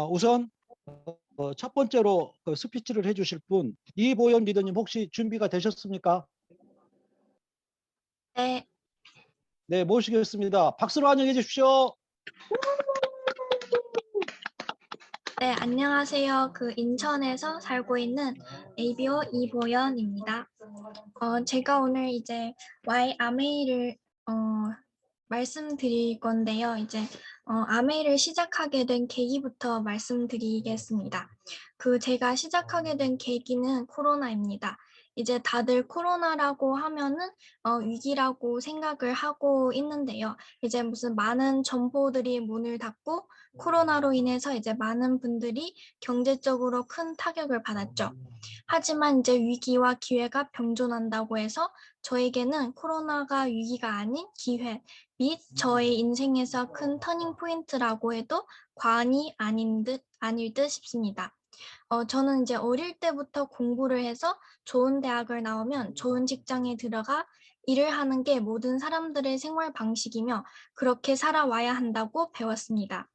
우선 첫 번째로 그 스피치를 해주실 분 이보연 리더님 혹시 준비가 되셨습니까? 네, 네, 모시겠습니다. 박수로 환영해 주십시오. 네, 안녕하세요. 인천에서 살고 있는 ABO 이보연입니다. 제가 오늘 이제 아메이를 말씀드릴 건데요. 아메이를 시작하게 된 계기부터 말씀드리겠습니다. 제가 시작하게 된 계기는 코로나입니다. 이제 다들 코로나라고 하면은 위기라고 생각을 하고 있는데요. 이제 무슨 많은 점포들이 문을 닫고 코로나로 인해서 이제 많은 분들이 경제적으로 큰 타격을 받았죠. 하지만 이제 위기와 기회가 병존한다고 해서 저에게는 코로나가 위기가 아닌 기회 및 저의 인생에서 큰 터닝 포인트라고 해도 과언이 아닐 듯 싶습니다. 저는 이제 어릴 때부터 공부를 해서 좋은 대학을 나오면 좋은 직장에 들어가 일을 하는 게 모든 사람들의 생활 방식이며 그렇게 살아와야 한다고 배웠습니다.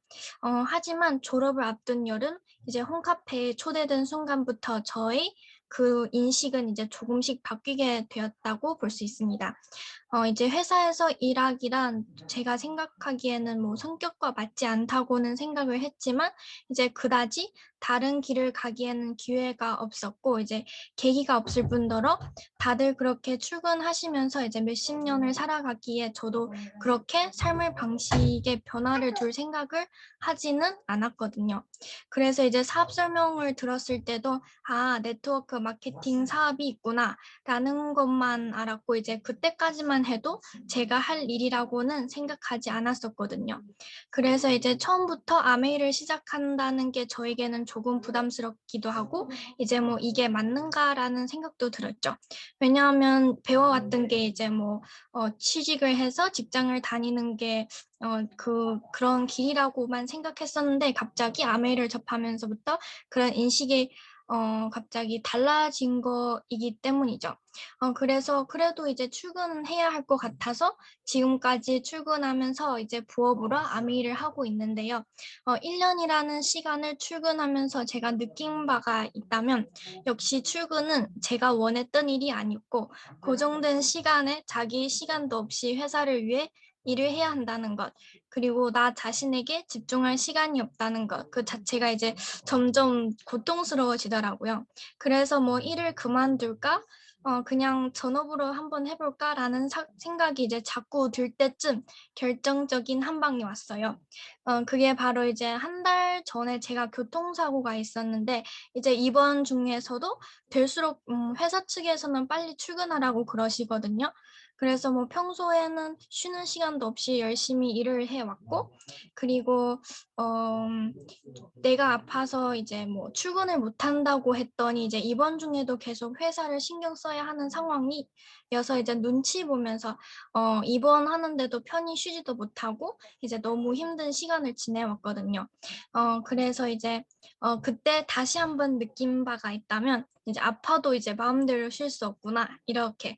하지만 졸업을 앞둔 여름 이제 홈카페에 초대된 순간부터 저의 인식은 이제 조금씩 바뀌게 되었다고 볼 수 있습니다. 이제 회사에서 일하기란 제가 생각하기에는 뭐 성격과 맞지 않다고는 생각을 했지만 이제 그다지 다른 길을 가기에는 기회가 없었고 이제 계기가 없을 뿐더러 다들 그렇게 출근하시면서 이제 몇십 년을 살아가기에 저도 그렇게 삶의 방식에 변화를 줄 생각을 하지는 않았거든요. 그래서 이제 사업 설명을 들었을 때도 네트워크 마케팅 사업이 있구나라는 것만 알았고 이제 그때까지만 해도 제가 할 일이라고는 생각하지 않았었거든요. 그래서 이제 처음부터 아메이를 시작한다는 게 저에게는 조금 부담스럽기도 하고 이제 뭐 이게 맞는가라는 생각도 들었죠. 왜냐하면 배워왔던 게 이제 취직을 해서 직장을 다니는 게 그런 길이라고만 생각했었는데 갑자기 아메이를 접하면서부터 그런 인식이 갑자기 달라진 거이기 때문이죠. 그래서 그래도 이제 출근해야 할 것 같아서 지금까지 출근하면서 이제 부업으로 아메이를 하고 있는데요. 1년이라는 시간을 출근하면서 제가 느낀 바가 있다면 역시 출근은 제가 원했던 일이 아니었고 고정된 시간에 자기 시간도 없이 회사를 위해 일을 해야 한다는 것, 그리고 나 자신에게 집중할 시간이 없다는 것, 그 자체가 이제 점점 고통스러워지더라고요. 그래서 뭐 일을 그만둘까? 그냥 전업으로 한번 해볼까라는 생각이 이제 자꾸 들 때쯤 결정적인 한 방이 왔어요. 그게 바로 이제 한 달 전에 제가 교통사고가 있었는데, 이제 입원 중에서도 될수록 회사 측에서는 빨리 출근하라고 그러시거든요. 그래서 뭐 평소에는 쉬는 시간도 없이 열심히 일을 해왔고, 그리고 어, 내가 아파서 이제 뭐 출근을 못 한다고 했더니 이제 입원 중에도 계속 회사를 신경 써야 하는 상황이어서 이제 눈치 보면서 입원하는데도 편히 쉬지도 못하고 이제 너무 힘든 시간을 지내왔거든요. 그래서 이제 그때 다시 한번 느낀 바가 있다면 이제 아파도 이제 마음대로 쉴 수 없구나 이렇게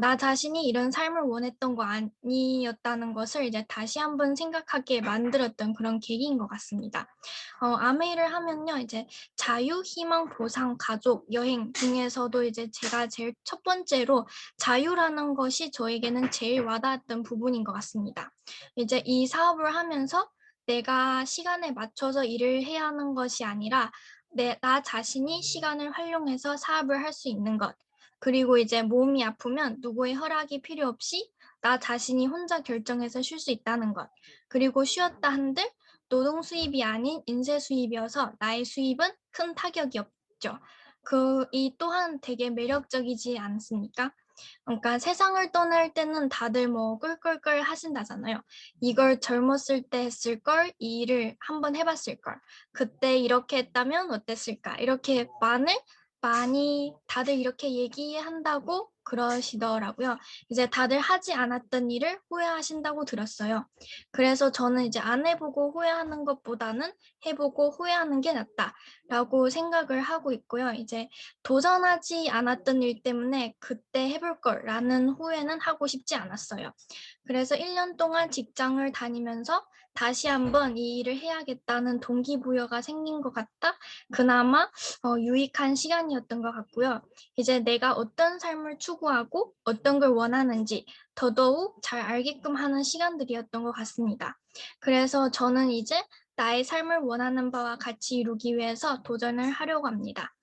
나 자신이 이런 삶을 원했던 거 아니었다는 것을 이제 다시 한번 생각하게 만들었던 그런 계기인 것 같습니다. 아메이를 하면요, 이제 자유, 희망, 보상, 가족, 여행 중에서도 이제 제가 제일 첫 번째로 자유라는 것이 저에게는 제일 와닿았던 부분인 것 같습니다. 이제 이 사업을 하면서 내가 시간에 맞춰서 일을 해야 하는 것이 아니라 나 자신이 시간을 활용해서 사업을 할 수 있는 것. 그리고 이제 몸이 아프면 누구의 허락이 필요 없이 나 자신이 혼자 결정해서 쉴 수 있다는 것. 그리고 쉬었다 한들 노동 수입이 아닌 인쇄 수입이어서 나의 수입은 큰 타격이 없죠. 이 또한 되게 매력적이지 않습니까? 그러니까 세상을 떠날 때는 다들 뭐 꿀꿀꿀 하신다잖아요. 이걸 젊었을 때 했을 걸, 이 일을 한번 해봤을 걸. 그때 이렇게 했다면 어땠을까? 이렇게 많이 다들 이렇게 얘기한다고 그러시더라고요. 이제 다들 하지 않았던 일을 후회하신다고 들었어요. 그래서 저는 이제 안 해보고 후회하는 것보다는 해보고 후회하는 게 낫다라고 생각을 하고 있고요. 이제 도전하지 않았던 일 때문에 그때 해볼 걸라는 후회는 하고 싶지 않았어요. 그래서 1년 동안 직장을 다니면서 다시 한번 이 일을 해야겠다는 동기부여가 생긴 것 같다. 그나마 유익한 시간이었던 것 같고요. 이제 내가 어떤 삶을 추구하고 어떤 걸 원하는지 더더욱 잘 알게끔 하는 시간들이었던 것 같습니다. 그래서 저는 이제 나의 삶을 원하는 바와 같이 이루기 위해서 도전을 하려고 합니다.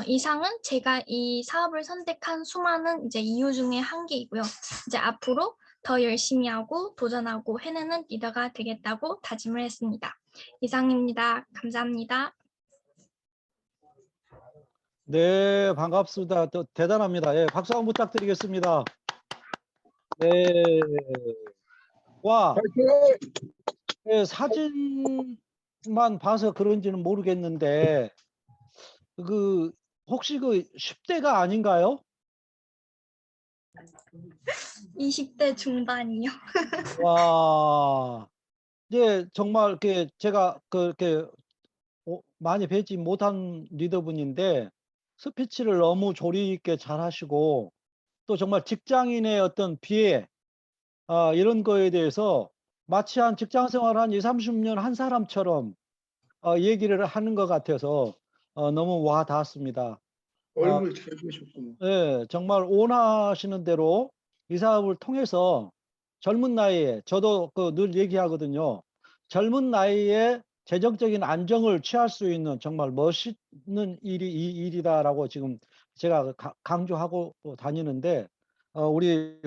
이상은 제가 이 사업을 선택한 수많은 이제 이유 중에 한 개이고요. 이제 앞으로 더 열심히 하고 도전하고 해내는 리더가 되겠다고 다짐을 했습니다. 이상입니다. 감사합니다. 네, 반갑습니다. 또 대단합니다. 예, 박수 한번 부탁드리겠습니다. 네. 와, 예, 사진만 봐서 그런지는 모르겠는데, 그, 혹시 그 10대가 아닌가요? 20대 중반이요. 와, 이제 정말 이렇게 제가 그렇게 많이 뵙지 못한 리더분인데, 스피치를 너무 조리 있게 잘 하시고, 또 정말 직장인의 어떤 비애, 이런 거에 대해서 마치 한 직장 생활 한 20-30년 한 사람처럼 얘기를 하는 것 같아서 너무 와 닿았습니다. 어, 얼굴 잘 보셨구만. 예, 정말 원하시는 대로 이 사업을 통해서 젊은 나이에 저도 그 늘 얘기하거든요. 젊은 나이에 재정적인 안정을 취할 수 있는 정말 멋있는 일이 이 일이다라고 지금 제가 강조하고 다니는데 우리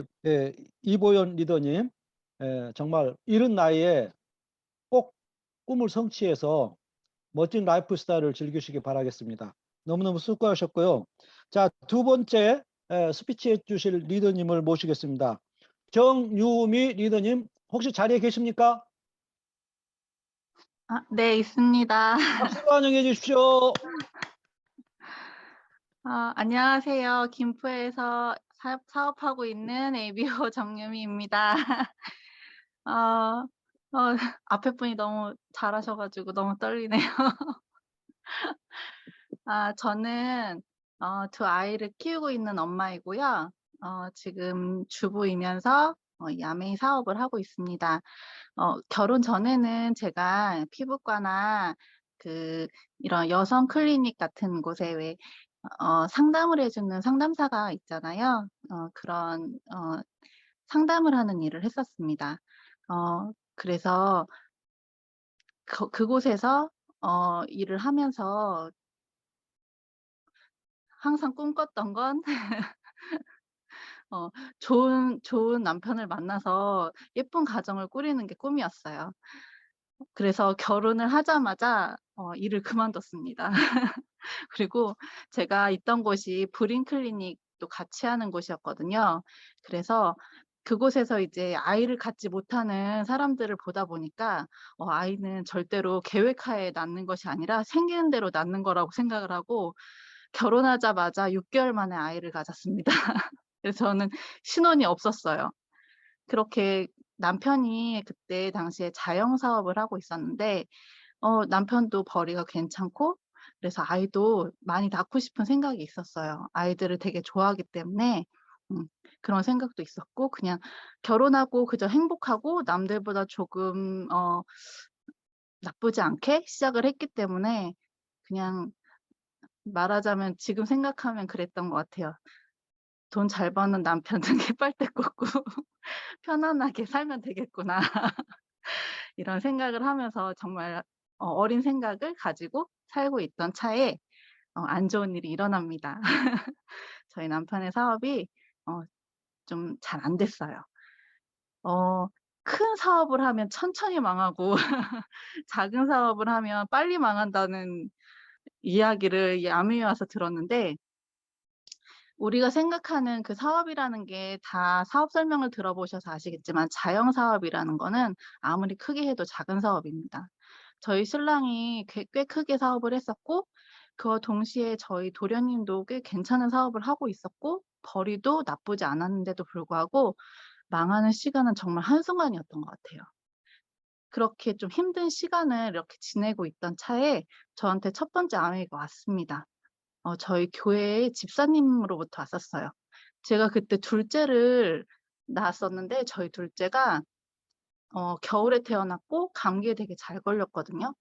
이보연 리더님 정말 이른 나이에 꼭 꿈을 성취해서 멋진 라이프 스타일을 즐기시기 바라겠습니다. 너무너무 수고하셨고요. 자, 두 번째 스피치 해주실 리더님을 모시겠습니다. 정유미 리더님, 혹시 자리에 계십니까? 네, 있습니다. 박수로 환영해 주십시오. 안녕하세요. 김포에서 사업하고 있는 ABO 정유미입니다. 어, 앞에 분이 너무 잘하셔가지고 너무 떨리네요. 저는 두 아이를 키우고 있는 엄마이고요. 지금 주부이면서 야매이 사업을 하고 있습니다. 결혼 전에는 제가 피부과나 이런 여성 클리닉 같은 곳에 왜 상담을 해주는 상담사가 있잖아요. 그런 상담을 하는 일을 했었습니다. 그래서 그곳에서 일을 하면서 항상 꿈꿨던 건 좋은 남편을 만나서 예쁜 가정을 꾸리는 게 꿈이었어요. 그래서 결혼을 하자마자 일을 그만뒀습니다. 그리고 제가 있던 곳이 브린 클리닉도 같이 하는 곳이었거든요. 그래서 그곳에서 이제 아이를 갖지 못하는 사람들을 보다 보니까 아이는 절대로 계획하에 낳는 것이 아니라 생기는 대로 낳는 거라고 생각을 하고 결혼하자마자 6개월 만에 아이를 가졌습니다. 그래서 저는 신혼이 없었어요. 그렇게 남편이 그때 당시에 자영 사업을 하고 있었는데 남편도 벌이가 괜찮고 그래서 아이도 많이 낳고 싶은 생각이 있었어요. 아이들을 되게 좋아하기 때문에 그런 생각도 있었고 그냥 결혼하고 그저 행복하고 남들보다 조금 나쁘지 않게 시작을 했기 때문에 그냥 말하자면 지금 생각하면 그랬던 것 같아요. 돈 잘 버는 남편 등에 빨대 꽂고 편안하게 살면 되겠구나. 이런 생각을 하면서 정말 어린 생각을 가지고 살고 있던 차에 안 좋은 일이 일어납니다. 저희 남편의 사업이 좀 잘 안 됐어요. 큰 사업을 하면 천천히 망하고 작은 사업을 하면 빨리 망한다는 이야기를 야매에 와서 들었는데 우리가 생각하는 그 사업이라는 게 다 사업 설명을 들어보셔서 아시겠지만 자영 사업이라는 거는 아무리 크게 해도 작은 사업입니다. 저희 신랑이 꽤 크게 사업을 했었고 그와 동시에 저희 도련님도 꽤 괜찮은 사업을 하고 있었고 벌이도 나쁘지 않았는데도 불구하고 망하는 시간은 정말 한순간이었던 것 같아요. 그렇게 좀 힘든 시간을 이렇게 지내고 있던 차에 저한테 첫 번째 아메이가 왔습니다. 저희 교회의 집사님으로부터 왔었어요. 제가 그때 둘째를 낳았었는데 저희 둘째가 겨울에 태어났고 감기에 되게 잘 걸렸거든요.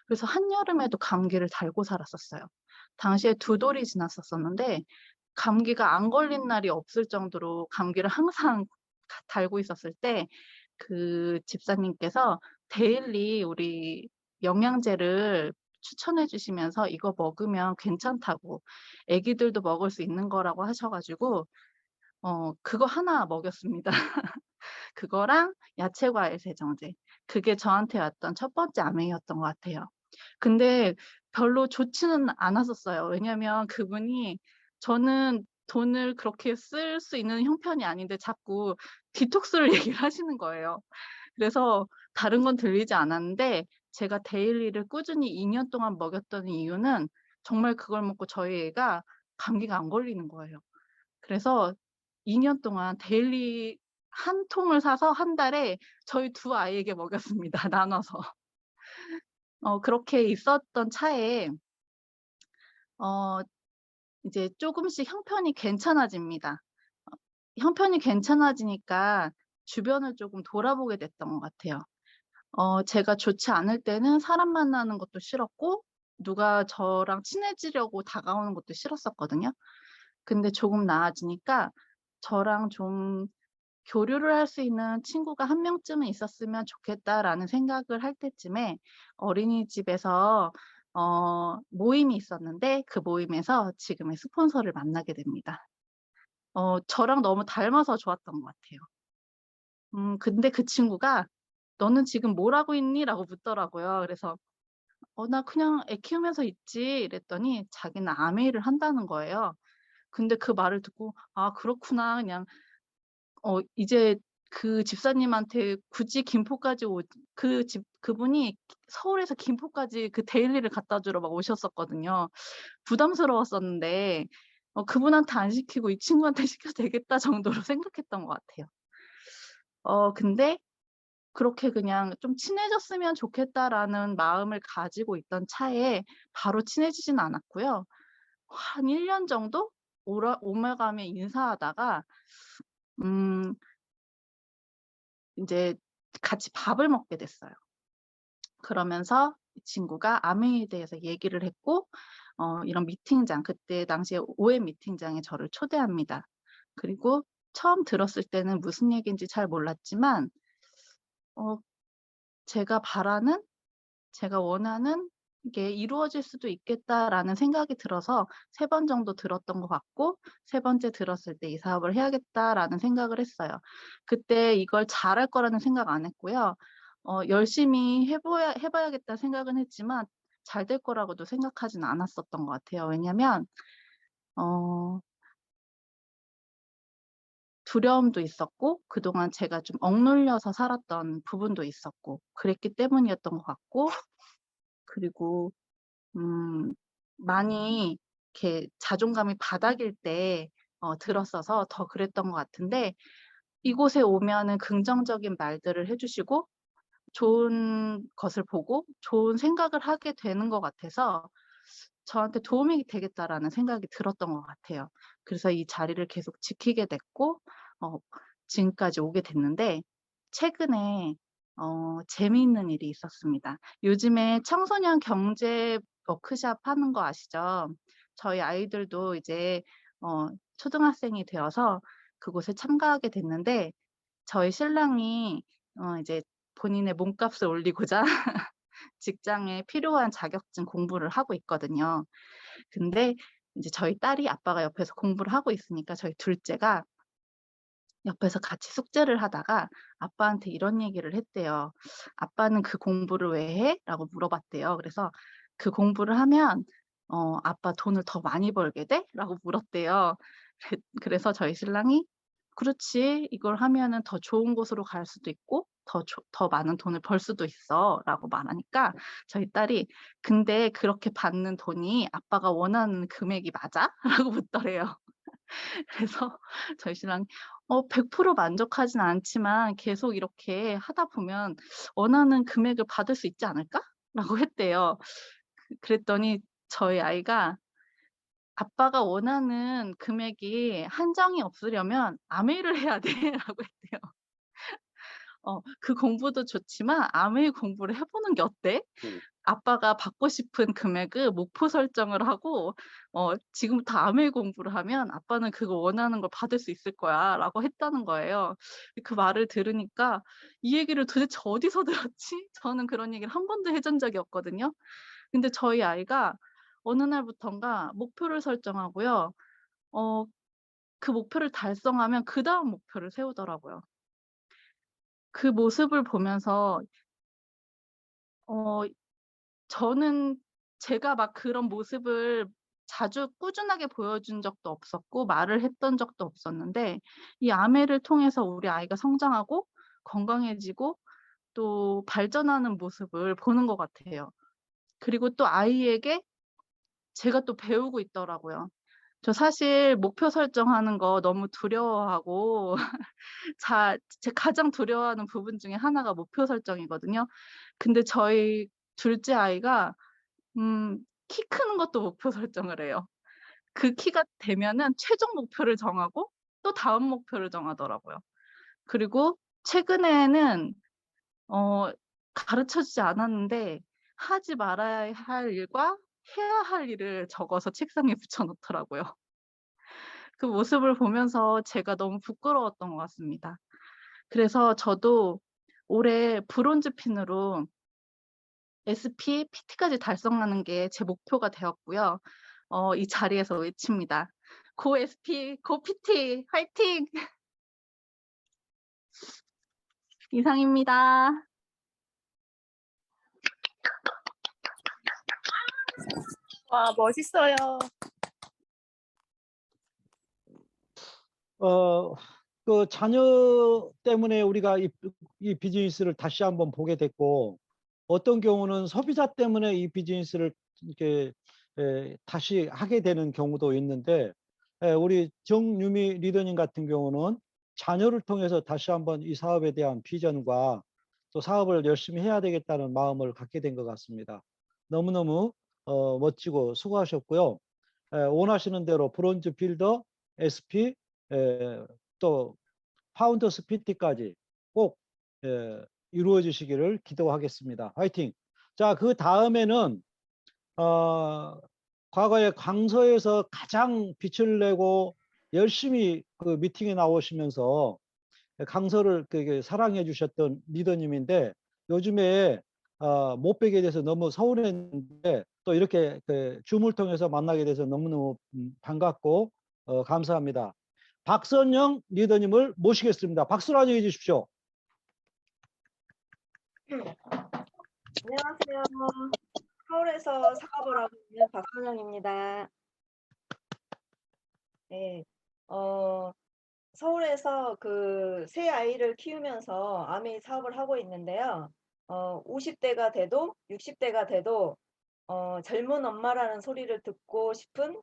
그래서 한여름에도 감기를 달고 살았었어요. 당시에 2돌이 지났었었는데 감기가 안 걸린 날이 없을 정도로 감기를 항상 달고 있었을 때 그 집사님께서 데일리 우리 영양제를 추천해 주시면서 "이거 먹으면 괜찮다."고 "애기들도 먹을 수 있는 거라."고 하셔 가지고 그거 하나 먹였습니다. 그거랑 야채 과일 세정제. 그게 저한테 왔던 첫 번째 아메이였던 것 같아요. 근데 별로 좋지는 않았었어요. 왜냐면 그분이 저는 돈을 그렇게 쓸 수 있는 형편이 아닌데 자꾸 디톡스를 얘기를 하시는 거예요. 그래서 다른 건 들리지 않았는데 제가 데일리를 꾸준히 2년 동안 먹였던 이유는 정말 그걸 먹고 저희 애가 감기가 안 걸리는 거예요. 그래서 2년 동안 데일리 한 통을 사서 한 달에 저희 2 아이에게 먹였습니다, 나눠서. 그렇게 있었던 차에 어 이제 쪼금씩 형편이 괜찮아집니다. 형편이 괜찮아지니까 주변을 쪼금 돌아보게 됐던 것 같아요. 제가 좋지 않을 때는 사람 만나는 것도 싫었고 누가 저랑 친해지려고 다가오는 것도 싫었었거든요. 근데 조금 나아지니까 저랑 좀 교류를 할 수 있는 친구가 한 명쯤은 있었으면 좋겠다라는 생각을 할 때쯤에 어린이집에서 모임이 있었는데 그 모임에서 지금의 스폰서를 만나게 됩니다. 저랑 너무 닮아서 좋았던 것 같아요. 근데 그 친구가 "너는 지금 뭘 하고 있니?"라고 묻더라고요. 그래서 나 그냥 애 키우면서 있지." 이랬더니 자기는 아메이를 한다는 거예요. 근데 그 말을 듣고 '아 그렇구나.' 그냥 이제 그 집사님한테 굳이 김포까지 그분이 서울에서 김포까지 그 데일리를 갖다 주러 막 오셨었거든요. 부담스러웠었는데 그분한테 안 시키고 이 친구한테 시켜도 되겠다 정도로 생각했던 것 같아요. 근데 그렇게 그냥 '좀 친해졌으면 좋겠다.'라는 마음을 가지고 있던 차에 바로 친해지진 않았고요. 한 1년 정도 오며가며 인사하다가 음 인제 같이 밥을 먹게 됐어요. 그러면서 이 친구가 아메에 대해서 얘기를 했고 이런 미팅장 그때 당시에 OM 미팅장에 저를 초대합니다. 그리고 처음 들었을 때는 무슨 얘기인지 잘 몰랐지만 어 제가 바라는 제가 원하는 게 이루어질 수도 있겠다라는 생각이 들어서 3번 정도 들었던 것 같고 세 번째 들었을 때 '이 사업을 해야겠다.'라는 생각을 했어요. 그때 이걸 잘할 거라는 생각 안 했고요. 열심히 해 봐야겠다 생각은 했지만 잘 될 거라고도 생각하진 않았었던 것 같아요. 왜냐면 어 두려움도 있었고 그동안 제가 좀 억눌려서 살았던 부분도 있었고 그랬기 때문이었던 것 같고 그리고 음 많이 이렇게 자존감이 바닥일 때 들었어서 더 그랬던 것 같은데 이곳에 오면은 긍정적인 말들을 해 주시고 좋은 것을 보고 좋은 생각을 하게 되는 것 같아서 저한테 '도움이 되겠다.'라는 생각이 들었던 것 같아요. 그래서 이 자리를 계속 지키게 됐고 어 지금까지 오게 됐는데 최근에 재미있는 일이 있었습니다. 요즘에 청소년 경제 워크숍 하는 거 아시죠? 저희 아이들도 이제 초등학생이 되어서 그곳에 참가하게 됐는데 저희 신랑이 이제 본인의 몸값을 올리고자 직장에 필요한 자격증 공부를 하고 있거든요. 근데 이제 저희 딸이 아빠가 옆에서 공부를 하고 있으니까 저희 둘째가 옆에서 같이 숙제를 하다가 아빠한테 이런 얘기를 했대요. "아빠는 그 공부를 왜 해?" 라고 물어봤대요. 그래서 "그 공부를 하면 아빠 돈을 더 많이 벌게 돼?" 라고 물었대요. 그래서 저희 신랑이 "그렇지. 이걸 하면은 더 좋은 곳으로 갈 수도 있고 더 많은 돈을 벌 수도 있어."라고 말하니까 저희 딸이 "근데 그렇게 받는 돈이 아빠가 원하는 금액이 맞아?" 라고 묻더래요. 그래서 저희 신랑이 100% 만족하진 않지만 계속 이렇게 하다 보면 원하는 금액을 받을 수 있지 않을까?"라고 했대요. 그랬더니 저희 아이가 "아빠가 원하는 금액이 한정이 없으려면 아메이를 해야 돼."라고 했대요. "그 공부도 좋지만 아메이 공부를 해 보는 게 어때? 아빠가 받고 싶은 금액을 목표 설정을 하고 지금부터 아메이 공부를 하면 아빠는 그거 원하는 걸 받을 수 있을 거야."라고 했다는 거예요. 그 말을 들으니까 이 얘기를 도대체 어디서 들었지? 저는 그런 얘기를 한 번도 해준 적이 없거든요. 근데 저희 아이가 어느 날부턴가 목표를 설정하고요. 어 그 목표를 달성하면 그다음 목표를 세우더라고요. 그 모습을 보면서 어 저는 제가 막 그런 모습을 자주 꾸준하게 보여준 적도 없었고 말을 했던 적도 없었는데 이 아메를 통해서 우리 아이가 성장하고 건강해지고 또 발전하는 모습을 보는 것 같아요. 그리고 또 아이에게 제가 또 배우고 있더라고요. 저 사실 목표 설정하는 거 너무 두려워하고 제 가장 두려워하는 부분 중에 하나가 목표 설정이거든요. 근데 저희 둘째 아이가 키 크는 것도 목표 설정을 해요. 그 키가 되면은 최종 목표를 정하고 또 다음 목표를 정하더라고요. 그리고 최근에는 어 가르쳐 주지 않았는데 하지 말아야 할 일과 해야 할 일을 적어서 책상에 붙여 놓더라고요. 그 모습을 보면서 제가 너무 부끄러웠던 것 같습니다. 그래서 저도 올해 브론즈 핀으로 SP, PT까지 달성하는 게 제 목표가 되었고요. 이 자리에서 외칩니다. 고 SP, 고 PT, 화이팅! 이상입니다. 와, 멋있어요. 어, 그 자녀 때문에 우리가 이 비즈니스를 다시 한번 보게 됐고, 어떤 경우는 소비자 때문에 이 비즈니스를 이렇게 다시 하게 되는 경우도 있는데, 우리 정유미 리더님 같은 경우는 자녀를 통해서 다시 한번 이 사업에 대한 비전과 또 사업을 열심히 해야 되겠다는 마음을 갖게 된 것 같습니다. 너무너무 멋지고 수고하셨고요. 원하시는 대로 브론즈 빌더, SP, 또 파운더스 PT까지 꼭 이루어지시기를 기도하겠습니다. 화이팅! 자, 그 다음에는 과거에 강서에서 가장 빛을 내고 열심히 그 미팅에 나오시면서 강서를 사랑해 주셨던 리더님인데 요즘에 못 뵈게 돼서 너무 서운했는데 또 이렇게 줌을 통해서 만나게 돼서 너무너무 반갑고 감사합니다. 박선영 리더님을 모시겠습니다. 박수로 환영해 주십시오. 안녕하세요. 서울에서 사업을 하고 있는 박선영입니다. 네, 서울에서 그 세 아이를 키우면서 아메이 사업을 하고 있는데요. 50대가 돼도 60대가 돼도 젊은 엄마라는 소리를 듣고 싶은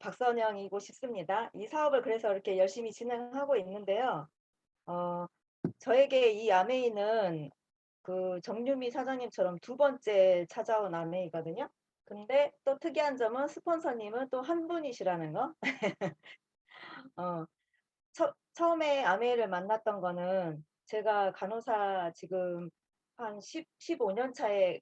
박선영이고 싶습니다. 이 사업을 그래서 이렇게 열심히 진행하고 있는데요. 저에게 이 아메이는 그 정유미 사장님처럼 두 번째 찾아온 아메이거든요. 근데 또 특이한 점은 스폰서님은 또 한 분이시라는 거. 어, 처음에 아메이를 만났던 거는 제가 간호사 지금 한 15년 차에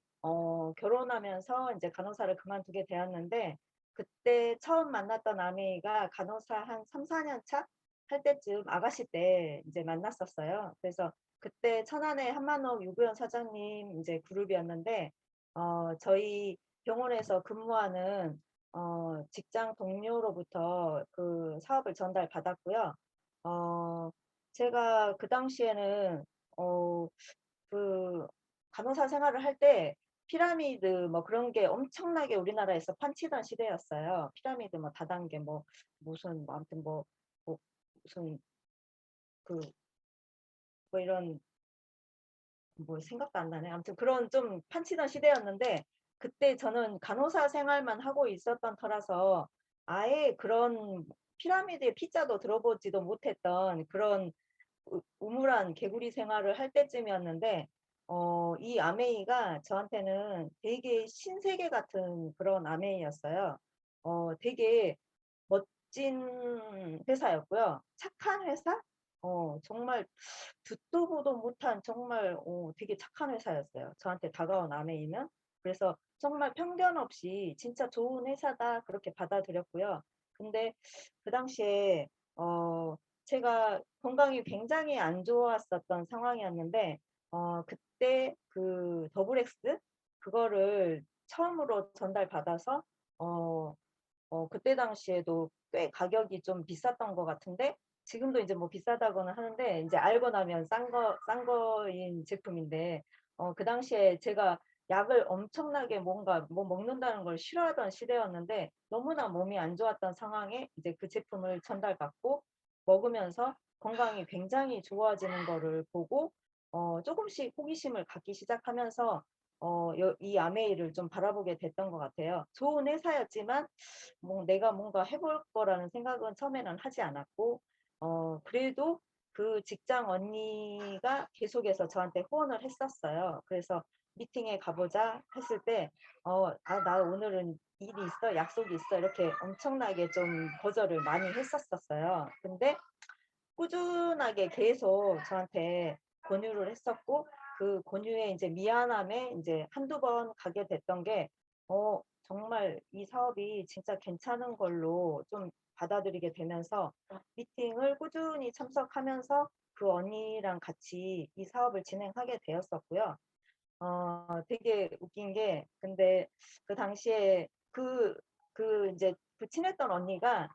결혼하면서 이제 간호사를 그만두게 되었는데 그때 처음 만났던 아메이가 간호사 한 3, 4년 차 할 때쯤 아가씨 때 이제 만났었어요. 그래서 그때 천안의 한만옥 유구현 사장님 이제 그룹이었는데 저희 병원에서 근무하는 직장 동료로부터 그 사업을 전달받았고요. 제가 그 당시에는 그 간호사 생활을 할 때 피라미드 뭐 그런 게 엄청나게 우리나라에서 판치던 시대였어요. 피라미드 뭐 다단계 뭐 무슨 뭐 아무튼 뭐 무슨 그 뭐 이런 뭐 생각도 안 나네. 아무튼 그런 좀 판치던 시대였는데 그때 저는 간호사 생활만 하고 있었던 터라서 아예 그런 피라미드의 피자도 들어보지도 못했던 그런 우물한 개구리 생활을 할 때쯤이었는데 이 아메이가 저한테는 되게 신세계 같은 그런 아메이였어요. 되게 멋진 회사였고요. 착한 회사? 정말 듣도 보도 못한 정말 되게 착한 회사였어요. 저한테 다가온 아메이는. 그래서 정말 편견 없이 진짜 좋은 회사다 그렇게 받아들였고요. 근데 그 당시에 제가 건강이 굉장히 안 좋았었던 상황이었는데 그때 그 더블엑스 그거를 처음으로 전달받아서 어 그때 당시에도 꽤 가격이 좀 비쌌던 것 같은데 지금도 이제 뭐 비싸다고는 하는데 이제 알고 나면 싼 거인 제품인데 그 당시에 제가 약을 엄청나게 뭔가 뭐 먹는다는 걸 싫어하던 시대였는데 너무나 몸이 안 좋았던 상황에 이제 그 제품을 전달받고 먹으면서 건강이 굉장히 좋아지는 거를 보고 조금씩 호기심을 갖기 시작하면서 이 아메이를 좀 바라보게 됐던 것 같아요. 좋은 회사였지만 뭐 내가 뭔가 해볼 거라는 생각은 처음에는 하지 않았고 그래도 그 직장 언니가 계속해서 저한테 후원을 했었어요. 그래서 미팅에 가보자 했을 때 나 오늘은 일이 있어, 약속이 있어 이렇게 엄청나게 좀 거절을 많이 했었었어요. 근데 꾸준하게 계속 저한테 권유를 했었고 그 권유에 이제 미안함에 이제 한두 번 가게 됐던 게 정말 이 사업이 진짜 괜찮은 걸로 좀 받아들이게 되면서 미팅을 꾸준히 참석하면서 그 언니랑 같이 이 사업을 진행하게 되었었고요. 되게 웃긴 게 근데 그 당시에 이제 그 친했던 언니가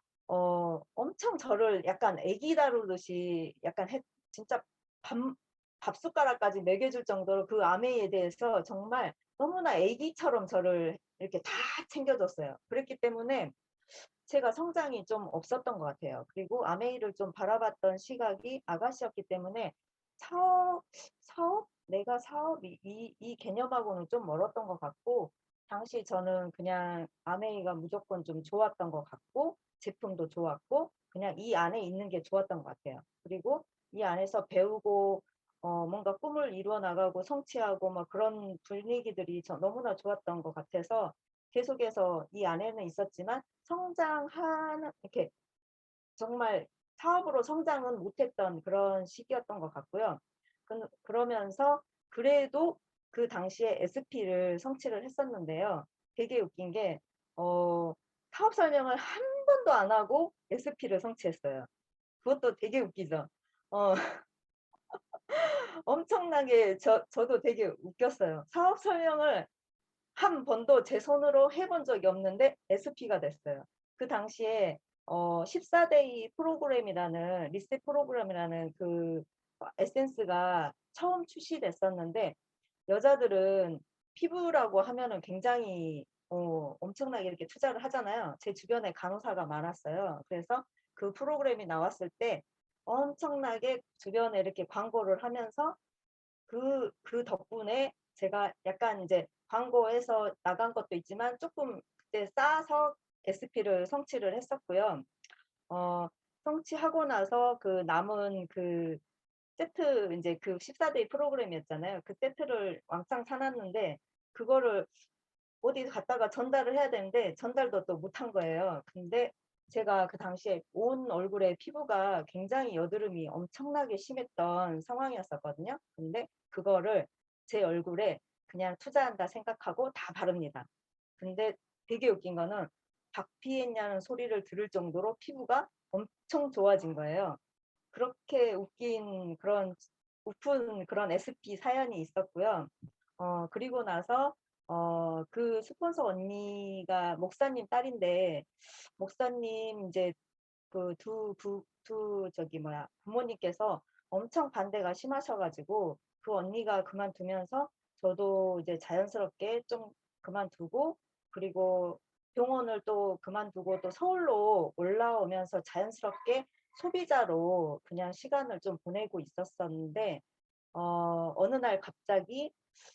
엄청 저를 약간 애기 다루듯이 약간 진짜 밥 밥숟가락까지 먹여 줄 정도로 그 아메이에 대해서 정말 너무나 애기처럼 저를 이렇게 다 챙겨 줬어요. 그랬기 때문에 제가 성장이 좀 없었던 것 같아요. 그리고 아메이를 좀 바라봤던 시각이 아가씨였기 때문에 사업 내가 사업 이 개념하고는 좀 멀었던 것 같고 당시 저는 그냥 아메이가 무조건 좀 좋았던 것 같고 제품도 좋았고 그냥 이 안에 있는 게 좋았던 것 같아요. 그리고 이 안에서 배우고 뭔가 꿈을 이루어 나가고 성취하고 막 그런 분위기들이 너무나 좋았던 것 같아서 계속해서 이 안에는 있었지만 성장하는 이렇게 정말 사업으로 성장은 못했던 그런 시기였던 것 같고요. 그러면서 그래도 그 당시에 SP를 성취를 했었는데요. 되게 웃긴 게 사업 설명을 한 번도 안 하고 SP를 성취했어요. 그것도 되게 웃기죠. 어 엄청나게 저도 되게 웃겼어요. 사업 설명을 한 번도 제 손으로 해본 적이 없는데 SP가 됐어요. 그 당시에 14데이 프로그램이라는 리셋 프로그램이라는 그 에센스가 처음 출시됐었는데 여자들은 피부라고 하면은 굉장히 엄청나게 이렇게 투자를 하잖아요. 제 주변에 간호사가 많았어요. 그래서 그 프로그램이 나왔을 때 엄청나게 주변에 이렇게 광고를 하면서 그 덕분에 제가 약간 이제 광고에서 나간 것도 있지만 조금 그때 싸서 SP를 성취를 했었고요. 어 성취하고 나서 그 남은 그 세트 인제 그 14데이 프로그램이었잖아요. 그 세트를 왕창 사 놨는데 그거를 어디 갔다가 전달을 해야 되는데 전달도 또 못한 거예요. 근데 제가 그 당시에 온 얼굴에 피부가 굉장히 여드름이 엄청나게 심했던 상황이었었거든요. 근데 그거를 제 얼굴에 그냥 투자한다 생각하고 다 바릅니다. 근데 되게 웃긴 거는 박피했냐는 소리를 들을 정도로 피부가 엄청 좋아진 거예요. 그렇게 웃긴 그런 웃픈 그런 SP 사연이 있었고요. 그리고 나서 그 스폰서 언니가 목사님 딸인데 목사님 인제 그 저기 뭐야 부모님께서 엄청 반대가 심하셔 가지고 그 언니가 그만두면서 저도 이제 자연스럽게 좀 그만두고 그리고 병원을 또 그만두고 또 서울로 올라오면서 자연스럽게 소비자로 그냥 시간을 좀 보내고 있었었는데 어느 날 갑자기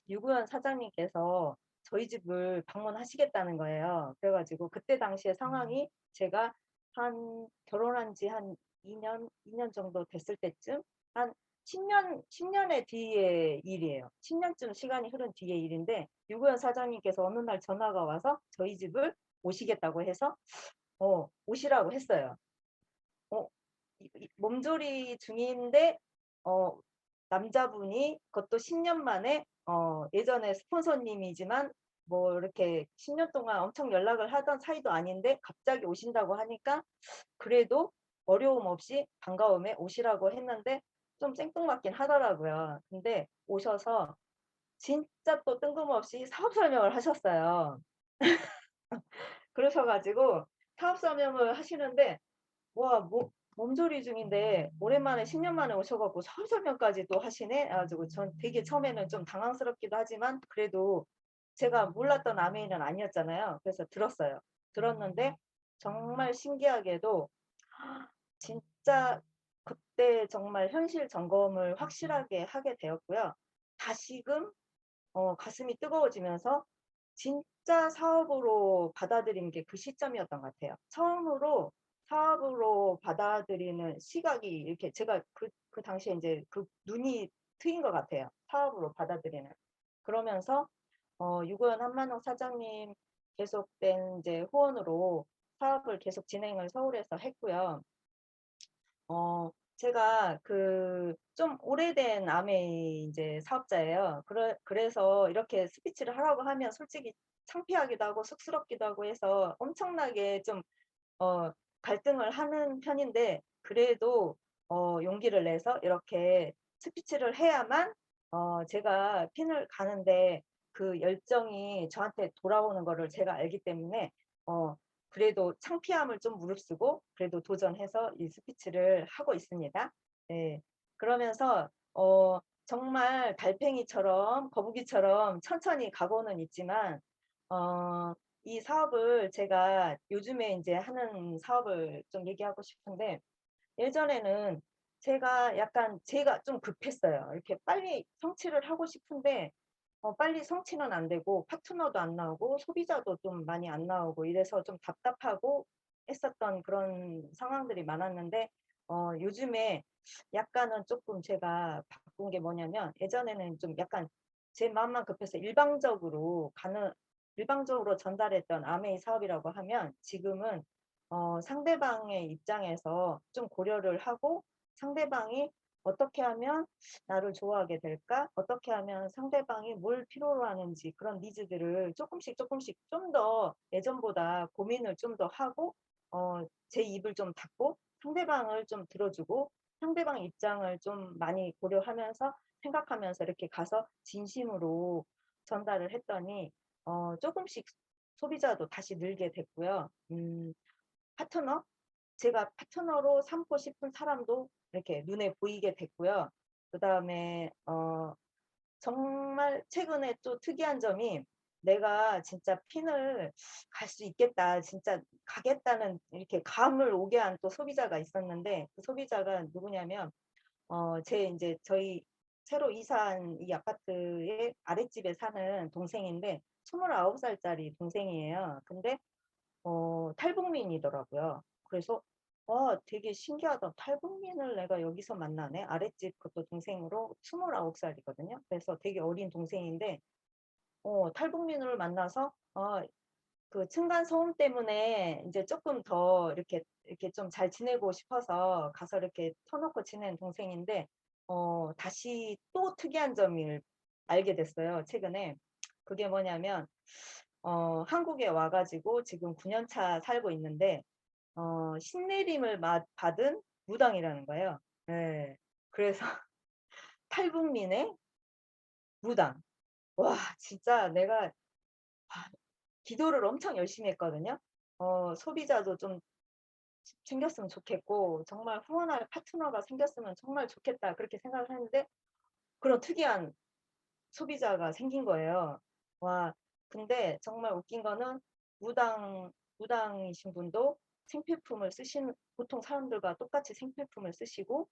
유구현 사장님께서 저희 집을 방문하시겠다는 거예요. 그래가지고 그때 당시에 상황이 제가 한 결혼한 지 한 2년 정도 됐을 때쯤 한 10년의 뒤의 일이에요. 10년쯤 시간이 흐른 뒤의 일인데 유구현 사장님께서 어느 날 전화가 와서 저희 집을 오시겠다고 해서 오시라고 했어요. 몸조리 중인데 남자분이 그것도 10년 만에 예전에 스폰서님이지만 뭐 이렇게 10년 동안 엄청 연락을 하던 사이도 아닌데 갑자기 오신다고 하니까 그래도 어려움 없이 반가움에 오시라고 했는데 좀 생뚱맞긴 하더라고요. 근데 오셔서 진짜 또 뜬금없이 사업 설명을 하셨어요. 그러셔가지고 사업 설명을 하시는데 와, 몸조리 중인데 오랜만에 10년 만에 오셔갖고 사업 설명까지 또 하시네. 그래가지고 전 되게 처음에는 좀 당황스럽기도 하지만 그래도 제가 몰랐던 아메이는 아니었잖아요. 그래서 들었어요. 들었는데 정말 신기하게도 진짜 그때 정말 현실 점검을 확실하게 하게 되었고요. 다시금 가슴이 뜨거워지면서 진짜 사업으로 받아들인 게 그 시점이었던 것 같아요. 처음으로 사업으로 받아들이는 시각이 이렇게 제가 그 당시에 이제 그 눈이 트인 것 같아요. 사업으로 받아들이는. 그러면서 유고현 한만홍 사장님 계속된 이제 후원으로 사업을 계속 진행을 서울에서 했고요. 제가 좀 오래된 아메이 이제 사업자예요. 그래서 이렇게 스피치를 하라고 하면 솔직히 창피하기도 하고 쑥스럽기도 하고 해서 엄청나게 좀 갈등을 하는 편인데 그래도 용기를 내서 이렇게 스피치를 해야만 제가 핀을 가는데 그 열정이 저한테 돌아오는 거를 제가 알기 때문에 그래도 창피함을 좀 무릅쓰고 그래도 도전해서 이 스피치를 하고 있습니다. 네. 그러면서 정말 달팽이처럼 거북이처럼 천천히 가고는 있지만 이 사업을 제가 요즘에 이제 하는 사업을 좀 얘기하고 싶은데 예전에는 제가 좀 급했어요. 이렇게 빨리 성취를 하고 싶은데 빨리 성취는 안 되고 파트너도 안 나오고 소비자도 좀 많이 안 나오고 이래서 좀 답답하고 했었던 그런 상황들이 많았는데 요즘에 약간은 조금 제가 바꾼 게 뭐냐면 예전에는 좀 약간 제 마음만 급해서 일방적으로 전달했던 아메이 사업이라고 하면 지금은 상대방의 입장에서 좀 고려를 하고 상대방이 어떻게 하면 나를 좋아하게 될까? 어떻게 하면 상대방이 뭘 필요로 하는지 그런 니즈들을 조금씩 좀 더 예전보다 고민을 좀 더 하고 제 입을 좀 닫고 상대방을 좀 들어주고 상대방 입장을 좀 많이 고려하면서 생각하면서 이렇게 가서 진심으로 전달을 했더니 조금씩 소비자도 다시 늘게 됐고요. 파트너? 제가 파트너로 삼고 싶은 사람도 이렇게 눈에 보이게 됐고요. 그다음에 정말 최근에 또 특이한 점이 내가 진짜 핀을 갈 수 있겠다. 진짜 가겠다는 이렇게 감을 오게 한 또 소비자가 있었는데 그 소비자가 누구냐면 이제 저희 새로 이사한 이 아파트의 아랫집에 사는 동생인데 29살짜리 동생이에요. 근데 탈북민이더라고요. 그래서 되게 신기하다. 탈북민을 내가 여기서 만나네. 아랫집 그것도 동생으로 29살이거든요. 그래서 되게 어린 동생인데 탈북민을 만나서 그 층간 소음 때문에 이제 조금 더 이렇게 좀 잘 지내고 싶어서 가서 이렇게 터놓고 지낸 동생인데 다시 또 특이한 점을 알게 됐어요. 최근에. 그게 뭐냐면 한국에 와 가지고 지금 9년 차 살고 있는데 신내림을 받은 무당이라는 거예요. 예. 그래서 탈북민의 무당. 와 진짜 내가 기도를 엄청 열심히 했거든요. 소비자도 좀 생겼으면 좋겠고 정말 후원할 파트너가 생겼으면 정말 좋겠다 그렇게 생각을 했는데 그런 특이한 소비자가 생긴 거예요. 와 근데 정말 웃긴 거는 무당이신 분도 생필품을 쓰시는 보통 사람들과 똑같이 생필품을 쓰시고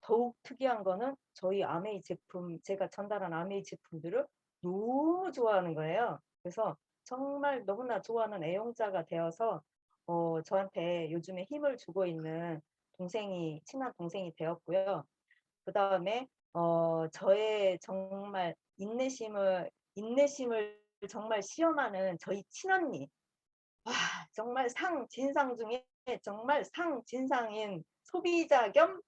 더욱 특이한 거는 저희 아메이 제품 제가 전달한 아메이 제품들을 너무 좋아하는 거예요. 그래서 정말 너무나 좋아하는 애용자가 되어서 저한테 요즘에 힘을 주고 있는 친한 동생이 되었고요. 그다음에 저의 정말 인내심을 정말 시험하는 저희 친언니. 와, 정말 상진상 중에 정말 상진상인 소비자 겸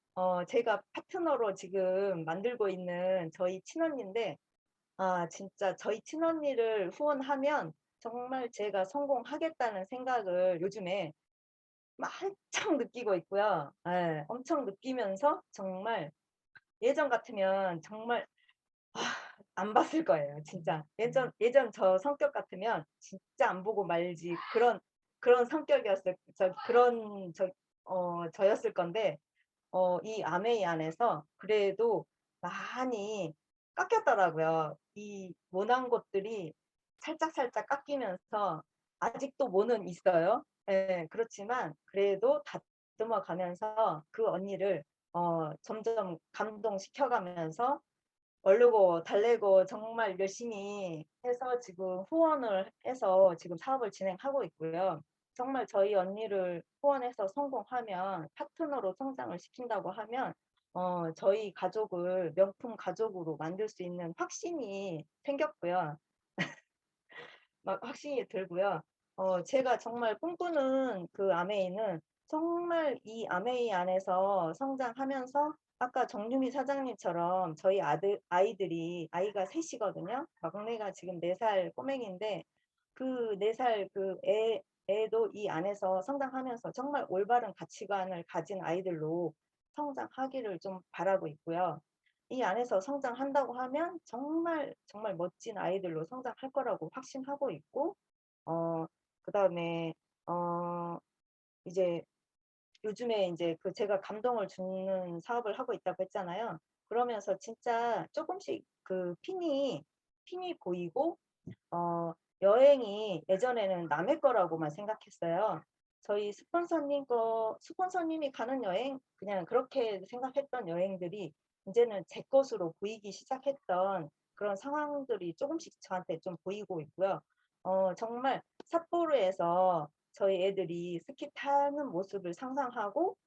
제가 파트너로 지금 만들고 있는 저희 친언니인데, 아 진짜 저희 친언니를 후원하면 정말 제가 성공하겠다는 생각을 요즘에 막 한창 느끼고 있고요. 예. 엄청 느끼면서 정말 예전 같으면 정말 아 안 봤을 거예요 진짜. 예전 저 성격 같으면 진짜 안 보고 말지, 그런 성격이었을 저였을 건데, 이 아메이 안에서 그래도 많이 깎였더라고요. 이 모난 곳들이 살짝살짝 깎이면서 아직도 모는 있어요. 예. 그렇지만 그래도 다듬어 가면서 그 언니를 점점 감동시켜 가면서 얼르고 달래고 정말 열심히 해서 지금 후원을 해서 지금 사업을 진행하고 있고요. 정말 저희 언니를 후원해서 성공하면, 파트너로 성장을 시킨다고 하면 저희 가족을 명품 가족으로 만들 수 있는 확신이 생겼고요. 막 확신이 들고요. 제가 정말 꿈꾸는 그 아메이는 정말 이 아메이 안에서 성장하면서 아까 정유미 사장님처럼 저희 아이가 셋이거든요. 막내가 지금 4살 꼬맹인데 그 4살 애도 이 안에서 성장하면서 정말 올바른 가치관을 가진 아이들로 성장하기를 좀 바라고 있고요. 이 안에서 성장한다고 하면 정말 정말 멋진 아이들로 성장할 거라고 확신하고 있고, 어 그다음에 어 이제 요즘에 인제 그 제가 감동을 주는 사업을 하고 있다고 했잖아요. 그러면서 진짜 쪼금씩 그 핀이 보이고, 여행이 예전에는 남의 거라고만 생각했어요. 저희 스폰서님이 가는 여행, 그냥 그렇게 생각했던 여행들이 인제는 제 것으로 보이기 시작했던 그런 상황들이 쪼금씩 저한테 좀 보이고 있고요. 정말 삿포로에서 저희 애들이 스키 타는 모습을 상상하고,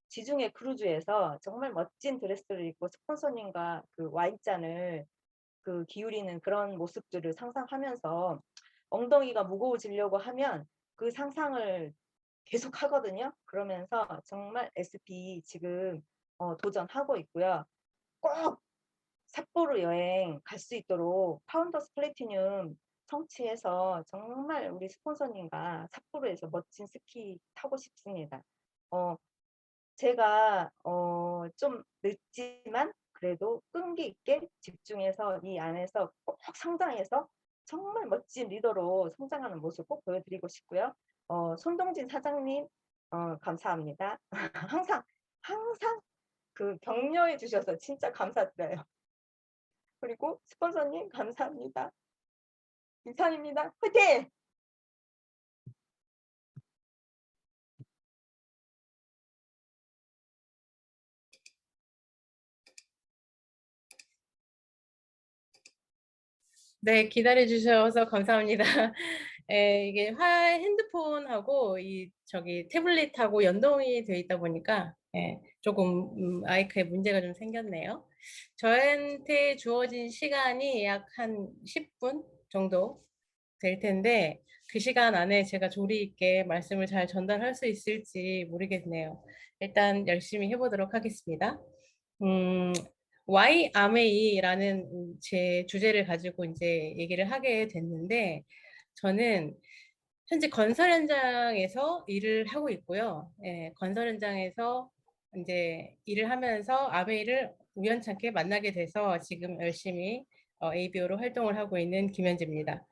지중해 크루즈에서 정말 멋진 드레스를 입고 스폰서님과 그 와인잔을 기울이는 그런 모습들을 상상하면서 엉덩이가 무거워지려고 하면 그 상상을 계속하거든요. 그러면서 정말 SP 지금 도전하고 있고요. 꼭 삿포로 여행 갈 수 있도록 파운더스 플래티늄 성취해서 정말 우리 스폰서님과 삿포로에서 멋진 스키 타고 싶습니다. 어 제가 좀 늦지만 그래도 끈기 있게 집중해서 이 안에서 꼭 성장해서 정말 멋진 리더로 성장하는 모습 꼭 보여드리고 싶고요. 손동진 사장님 감사합니다. 항상 격려해 주셔서 진짜 감사드려요. 그리고 스폰서님 감사합니다. 이상입니다. 화이팅! 네, 기다려 주셔서 감사합니다. 이게 핸드폰하고 저기 태블릿하고 연동이 되어 있다 보니까 조금 마이크에 문제가 좀 생겼네요. 저한테 주어진 시간이 약 한 10분 정도 될 텐데 그 시간 안에 제가 조리 있게 말씀을 잘 전달할 수 있을지 모르겠네요. 일단 열심히 해보도록 하겠습니다. 음, Why 아메이라는 제 주제를 가지고 이제 얘기를 하게 됐는데, 저는 현재 건설 현장에서 일을 하고 있고요. 건설 현장에서 이제 일을 하면서 아메이를 우연찮게 만나게 돼서 지금 열심히 ABO로 활동을 하고 있는 김현지입니다.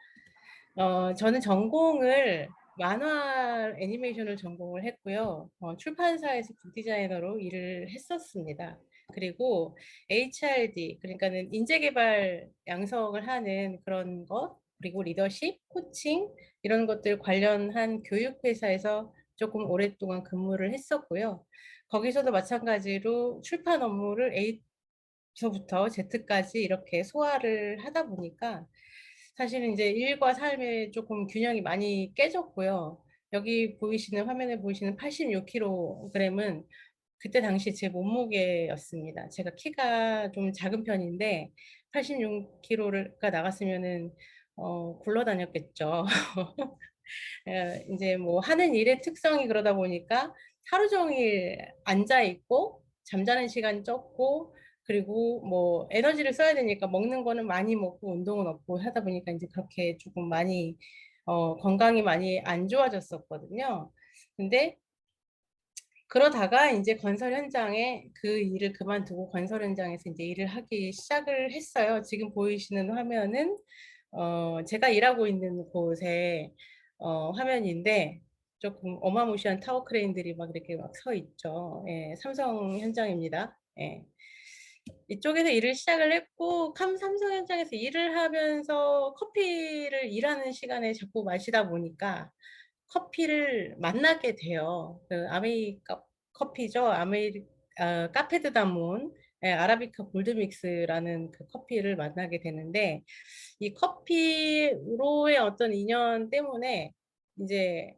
저는 전공을 만화 애니메이션을 전공을 했고요. 출판사에서 북 디자이너로 일을 했었습니다. 그리고 HRD, 그러니까는 인재개발 양성을 하는 그런 것, 그리고 리더십, 코칭 이런 것들 관련한 교육회사에서 조금 오랫동안 근무를 했었고요. 거기서도 마찬가지로 출판 업무를 부터 Z까지 이렇게 소화를 하다 보니까 사실은 이제 일과 삶의 조금 균형이 많이 깨졌고요. 여기 보이시는 화면에 보이시는 86kg은 그때 당시 제 몸무게였습니다. 제가 키가 좀 작은 편인데 86kg가 나갔으면은 굴러다녔겠죠. 이제 뭐 하는 일의 특성이 그러다 보니까 하루 종일 앉아 있고 잠자는 시간이 적고 그리고 뭐 에너지를 써야 되니까 먹는 거는 많이 먹고 운동은 없고 하다 보니까 이제 그렇게 조금 많이 건강이 많이 안 좋아졌었거든요. 근데 그러다가 이제 건설 현장에 그 일을 그만두고 건설 현장에서 이제 일을 하기 시작을 했어요. 지금 보이시는 화면은 제가 일하고 있는 곳의 화면인데 조금 어마무시한 타워 크레인들이 막 이렇게 막 서 있죠. 예, 삼성 현장입니다. 예. 이쪽에서 일을 시작을 했고 삼성 현장에서 일을 하면서 커피를 일하는 시간에 자꾸 마시다 보니까 커피를 만나게 돼요. 그 커피죠. 카페드 다문 아라비카 골드 믹스라는 그 커피를 만나게 되는데 이 커피로의 어떤 인연 때문에 이제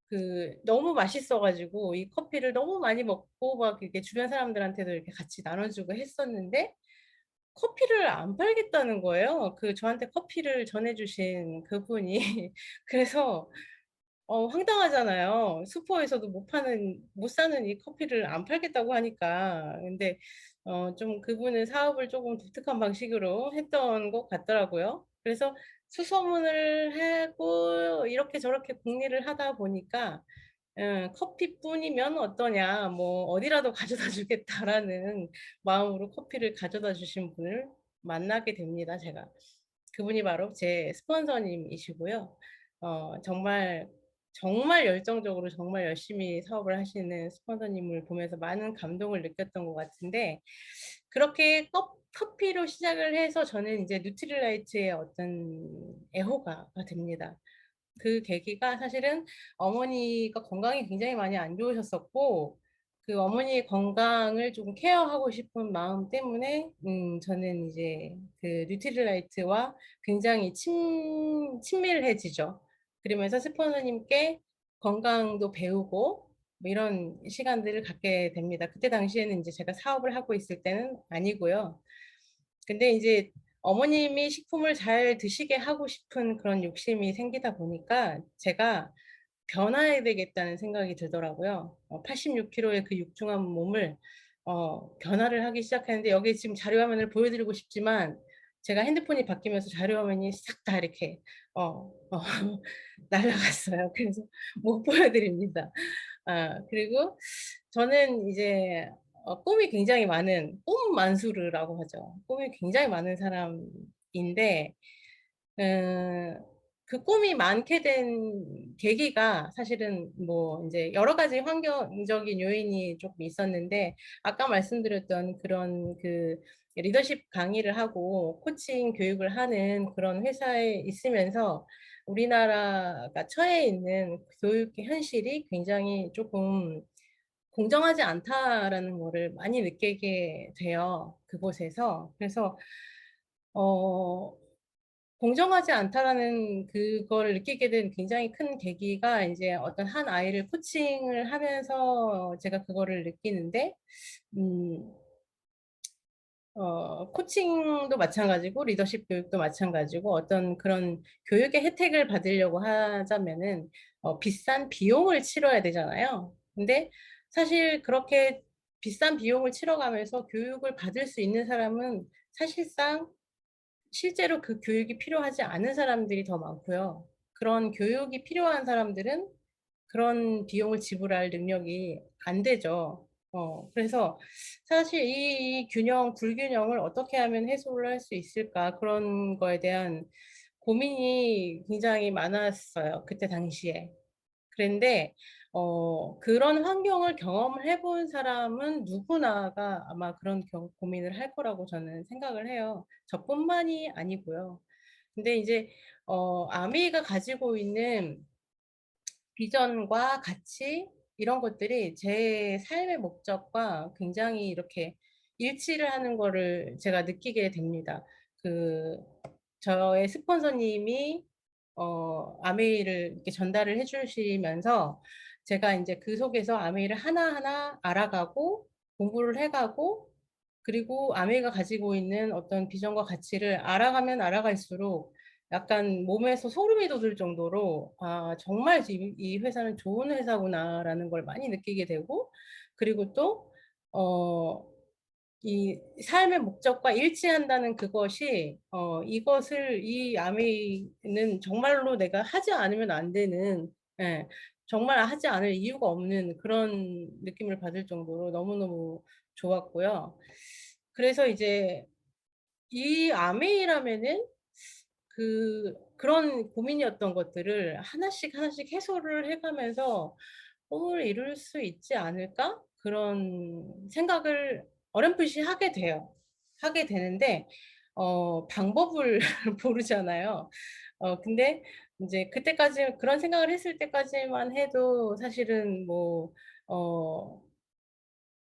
그 너무 맛있어가지고 이 커피를 너무 많이 먹고 막 이렇게 주변 사람들한테도 이렇게 같이 나눠주고 했었는데 커피를 안 팔겠다는 거예요. 그 저한테 커피를 전해주신 그분이. 그래서 황당하잖아요. 슈퍼에서도 못 사는 이 커피를 안 팔겠다고 하니까. 근데 좀 그분은 사업을 조금 독특한 방식으로 했던 것 같더라고요. 그래서 수소문을 하고 이렇게 저렇게 궁리를 하다 보니까 커피뿐이면 어떠냐, 뭐 어디라도 가져다 주겠다라는 마음으로 커피를 가져다 주신 분을 만나게 됩니다, 제가. 그분이 바로 제 스폰서님이시고요. 정말 정말 열정적으로 정말 열심히 사업을 하시는 스폰서님을 보면서 많은 감동을 느꼈던 것 같은데 그렇게 커피로 시작을 해서 저는 이제 뉴트릴라이트의 어떤 애호가가 됩니다. 그 계기가 사실은 어머니가 건강이 굉장히 많이 안 좋으셨었고 그 어머니의 건강을 좀 케어하고 싶은 마음 때문에 저는 이제 그 뉴트릴라이트와 굉장히 친밀해지죠. 그러면서 스폰서님께 건강도 배우고 뭐 이런 시간들을 갖게 됩니다. 그때 당시에는 이제 제가 사업을 하고 있을 때는 아니고요. 근데 이제 어머님이 식품을 잘 드시게 하고 싶은 그런 욕심이 생기다 보니까 제가 변화해야 되겠다는 생각이 들더라고요. 86kg의 그 육중한 몸을 변화를 하기 시작했는데 여기 지금 자료 화면을 보여드리고 싶지만 제가 핸드폰이 바뀌면서 자료 화면이 싹 다 이렇게 날라갔어요. 그래서 못 보여드립니다. 그리고 저는 이제 꿈이 굉장히 많은 꿈 만수르라고 하죠. 꿈이 굉장히 많은 사람인데 그 꿈이 많게 된 계기가 사실은 뭐 이제 여러 가지 환경적인 요인이 조금 있었는데 아까 말씀드렸던 그런 그 리더십 강의를 하고 코칭 교육을 하는 그런 회사에 있으면서 우리나라가 처해 있는 교육 현실이 굉장히 조금 공정하지 않다라는 거를 많이 느끼게 돼요. 그곳에서. 그래서 어, 공정하지 않다라는 그거를 느끼게 된 굉장히 큰 계기가 이제 어떤 한 아이를 코칭을 하면서 제가 그거를 느끼는데, 음, 코칭도 마찬가지고 리더십 교육도 마찬가지고 어떤 그런 교육의 혜택을 받으려고 하자면은 비싼 비용을 치러야 되잖아요. 근데 사실 그렇게 비싼 비용을 치러가면서 교육을 받을 수 있는 사람은 사실상 실제로 그 교육이 필요하지 않은 사람들이 더 많고요. 그런 교육이 필요한 사람들은 그런 비용을 지불할 능력이 안 되죠. 그래서 사실 이 균형, 불균형을 어떻게 하면 해소를 할 수 있을까 그런 거에 대한 고민이 굉장히 많았어요. 그때 당시에. 그런데 그런 환경을 경험을 해본 사람은 누구나가 아마 그런 고민을 할 거라고 저는 생각을 해요. 저뿐만이 아니고요. 근데 이제 아미가 가지고 있는 비전과 가치 이런 것들이 제 삶의 목적과 굉장히 이렇게 일치를 하는 거를 제가 느끼게 됩니다. 저의 스폰서님이 아메이를 이렇게 전달을 해주시면서 제가 이제 그 속에서 아메이를 하나하나 알아가고 공부를 해가고 그리고 아메이가 가지고 있는 어떤 비전과 가치를 알아가면 알아갈수록 약간 몸에서 소름이 돋을 정도로 아, 정말 이 회사는 좋은 회사구나라는 걸 많이 느끼게 되고 그리고 또 이 삶의 목적과 일치한다는 그것이 이것을 이 아메이는 정말로 내가 하지 않으면 안 되는 예, 정말 하지 않을 이유가 없는 그런 느낌을 받을 정도로 너무너무 좋았고요. 그래서 이제 이 아메이라면은 그런 고민이었던 것들을 하나씩 하나씩 해소를 해가면서 꿈을 이룰 수 있지 않을까? 그런 생각을 어렴풋이 하게 돼요. 하게 되는데, 방법을 모르잖아요. 근데 이제 그때까지 그런 생각을 했을 때까지만 해도 사실은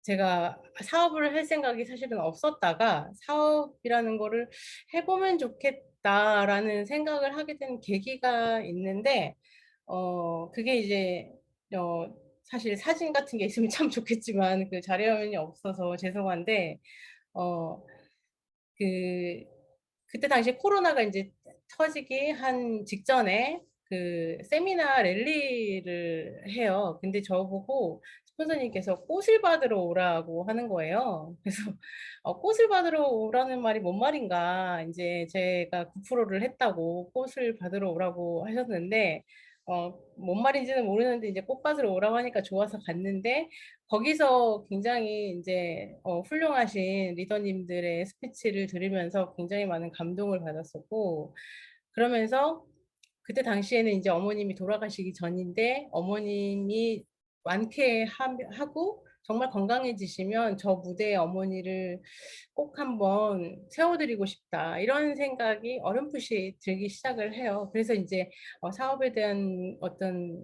제가 사업을 할 생각이 사실은 없었다가 사업이라는 거를 해보면 좋겠다라는 생각을 하게 된 계기가 있는데, 그게 이제, 어, 사실 사진 같은 게 있으면 참 좋겠지만 그 자료화면이 없어서 죄송한데, 어, 그, 그때 당시에 코로나가 이제 터지기 한 직전에 그 세미나 랠리를 해요. 근데 저보고 스폰서님께서 꽃을 받으러 오라고 하는 거예요. 그래서 꽃을 받으러 오라는 말이 뭔 말인가. 이제 제가 9%를 했다고 꽃을 받으러 오라고 하셨는데, 뭔 말인지는 모르는데 이제 꽃 받으러 오라고 하니까 좋아서 갔는데, 거기서 굉장히 이제 훌륭하신 리더님들의 스피치를 들으면서 굉장히 많은 감동을 받았었고, 그러면서 그때 당시에는 이제 어머님이 돌아가시기 전인데 어머님이 완쾌하고 정말 건강해지시면 저 무대에 어머니를 꼭 한번 세워드리고 싶다 이런 생각이 어렴풋이 들기 시작을 해요. 그래서 이제 사업에 대한 어떤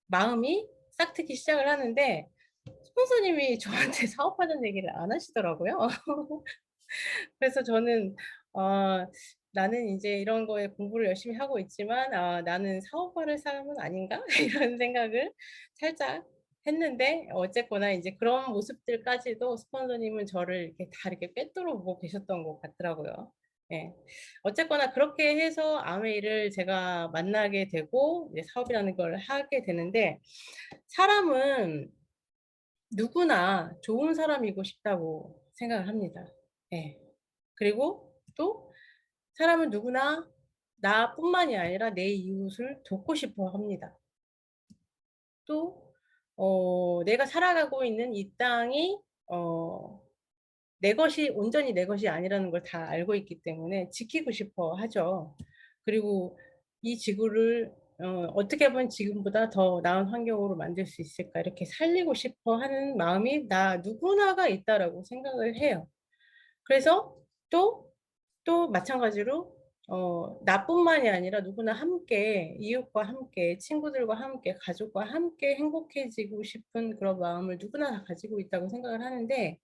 마음이 싹트기 시작을 하는데 스폰서님이 저한테 사업하자는 얘기를 안 하시더라고요. 그래서 저는 나는 이제 이런 거에 공부를 열심히 하고 있지만 나는 사업할 사람은 아닌가? 이런 생각을 살짝 했는데 어쨌거나 이제 그런 모습들까지도 스폰서님은 저를 이렇게 다 이렇게 꿰뚫어 보고 계셨던 것 같더라고요. 예. 어쨌거나 그렇게 해서 아메이를 제가 만나게 되고 이제 사업이라는 걸 하게 되는데 사람은 누구나 좋은 사람이고 싶다고 생각을 합니다. 예. 그리고 또 사람은 누구나 나뿐만이 아니라 내 이웃을 돕고 싶어 합니다. 또 내가 살아가고 있는 이 땅이 내 것이 온전히 내 것이 아니라는 걸 다 알고 있기 때문에 지키고 싶어 하죠. 그리고 이 지구를 어떻게 보면 지금보다 더 나은 환경으로 만들 수 있을까 이렇게 살리고 싶어 하는 마음이 나 누구나가 있다라고 생각을 해요. 그래서 또 마찬가지로 나뿐만이 아니라 누구나 함께 이웃과 함께 친구들과 함께 가족과 함께 행복해지고 싶은 그런 마음을 누구나 다 가지고 있다고 생각을 하는데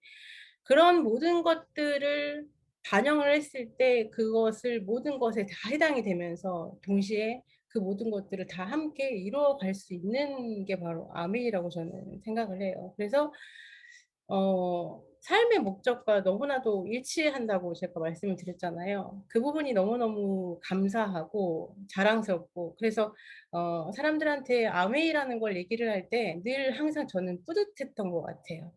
그런 모든 것들을 반영을 했을 때 그것을 모든 것에 다 해당이 되면서 동시에 그 모든 것들을 다 함께 이루어갈 수 있는 게 바로 아메이라고 저는 생각을 해요. 그래서 삶의 목적과 너무나도 일치한다고 제가 말씀을 드렸잖아요. 그 부분이 너무너무 감사하고 자랑스럽고 그래서 사람들한테 아메이라는 걸 얘기를 할 때 늘 항상 저는 뿌듯했던 것 같아요.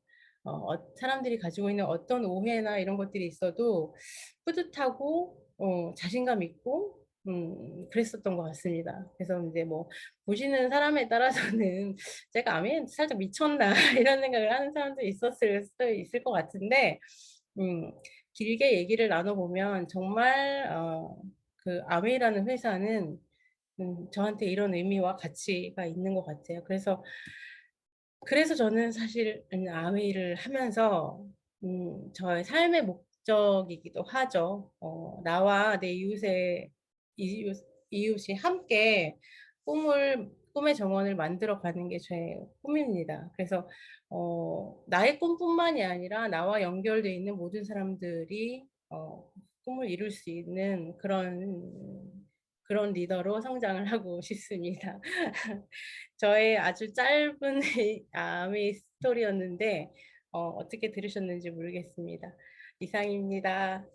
사람들이 가지고 있는 어떤 오해나 이런 것들이 있어도 뿌듯하고 자신감 있고 그랬었던 것 같습니다. 그래서 이제 뭐 보시는 사람에 따라서는 제가 아멘 살짝 미쳤나 이런 생각을 하는 사람도 있었을 수도 있을 것 같은데 길게 얘기를 나눠보면 정말 그 아메이라는 회사는 저한테 이런 의미와 가치가 있는 것 같아요. 그래서 저는 사실 아메이를 하면서 저의 삶의 목적이기도 하죠. 나와 내 이웃이 함께 꿈의 정원을 만들어 가는 게 제 꿈입니다. 그래서 나의 꿈뿐만이 아니라 나와 연결돼 있는 모든 사람들이 꿈을 이룰 수 있는 그런 리더로 성장을 하고 싶습니다. 저의 아주 짧은 아메이 스토리였는데 어떻게 들으셨는지 모르겠습니다. 이상입니다.